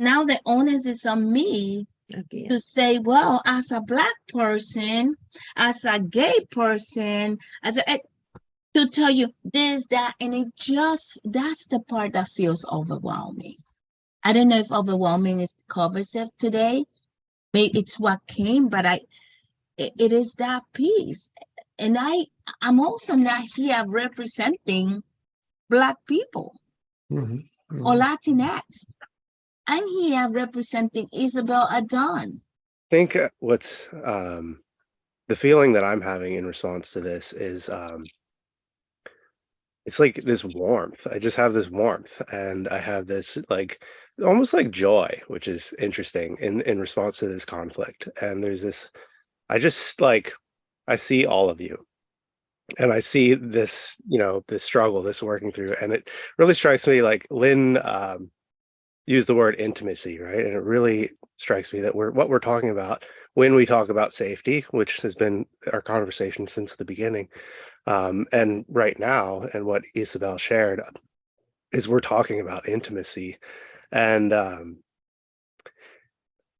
now the onus is on me Okay. to say, well, as a Black person, as a gay person, to tell you this, that, and that's the part that feels overwhelming. I don't know if overwhelming is covers it today. Maybe it's what came, but it is that piece. And I'm also not here representing Black people Mhm. or Mhm. Latinx. I'm here representing Isabel Adon. I think what's the feeling that I'm having in response to this is it's like this warmth. I just have this warmth, and I have this like almost like joy, which is interesting in response to this conflict. And there's this, I just like, I see all of you, and I see this, this struggle, this working through, and it really strikes me like Lynn used the word intimacy, right? And it really strikes me that what we're talking about when we talk about safety, which has been our conversation since the beginning, and right now, and what Isabel shared is we're talking about intimacy. And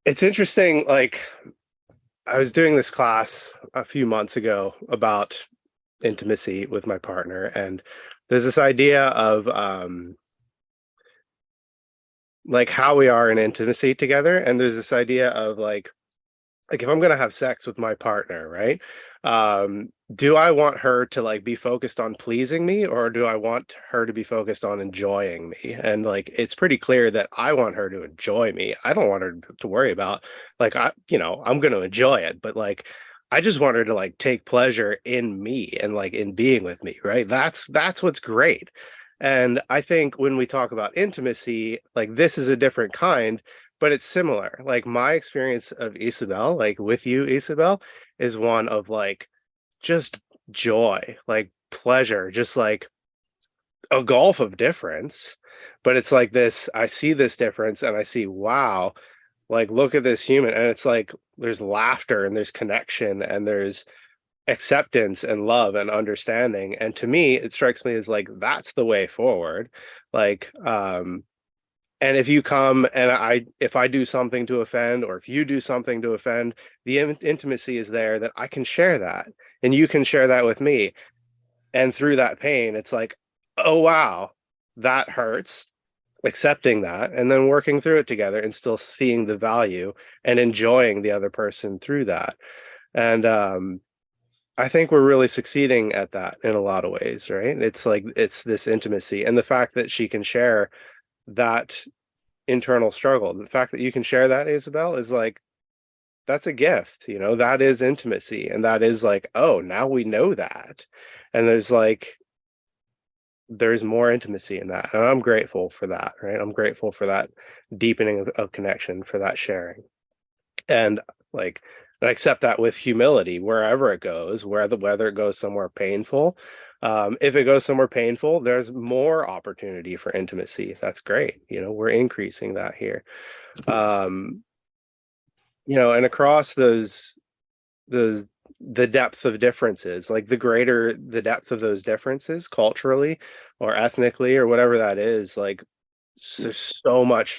it's interesting, like I was doing this class a few months ago about intimacy with my partner, and there's this idea of like how we are in intimacy together, and there's this idea of like if I'm gonna have sex with my partner, right? Do I want her to like be focused on pleasing me, or do I want her to be focused on enjoying me? And like it's pretty clear that I want her to enjoy me. I don't want her to worry about like I'm gonna enjoy it, but like I just want her to like take pleasure in me and like in being with me, right? That's what's great. And I think when we talk about intimacy, like this is a different kind, but it's similar. Like my experience of Isabel, like with you, Isabel, is one of like just joy, like pleasure, just like a gulf of difference. But it's like this, I see this difference and I see, wow, like look at this human. And it's like there's laughter and there's connection and there's acceptance and love and understanding. And to me, it strikes me as like that's the way forward. Like, and if you come and if I do something to offend, or if you do something to offend, the intimacy is there that I can share that, and you can share that with me. And through that pain, it's like, oh wow, that hurts. Accepting that, and then working through it together, and still seeing the value and enjoying the other person through that. And I think we're really succeeding at that in a lot of ways, right? It's like it's this intimacy, and the fact that she can share that internal struggle. The fact that you can share that, Isabel, is like that's a gift, that is intimacy. And that is like, oh, now we know that. And there's more intimacy in that. And I'm grateful for that, right? I'm grateful for that deepening of connection, for that sharing. And like I accept that with humility wherever it goes, whether it goes somewhere painful. If it goes somewhere painful, there's more opportunity for intimacy. That's great. We're increasing that here. And across the depth of differences, like the greater the depth of those differences culturally or ethnically or whatever that is, like there's so much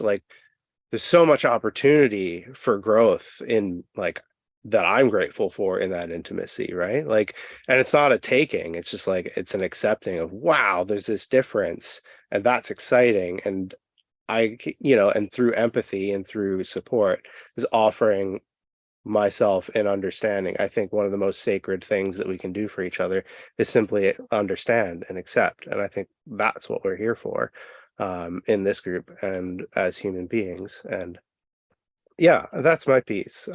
opportunity for growth in like that I'm grateful for in that intimacy, right? Like, and it's not a taking, it's just like it's an accepting of, wow, there's this difference, and that's exciting. And and through empathy and through support is offering myself in understanding. I think one of the most sacred things that we can do for each other is simply understand and accept. And I think that's what we're here for in this group and as human beings. And yeah, that's my piece.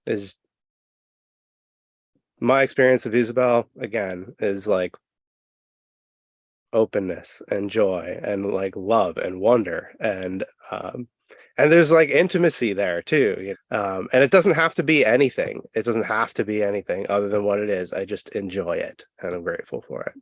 Is my experience of Isabel again is like openness and joy and like love and wonder, and there's like intimacy there too. And it doesn't have to be anything. It doesn't have to be anything other than what it is. I just enjoy it, and I'm grateful for it.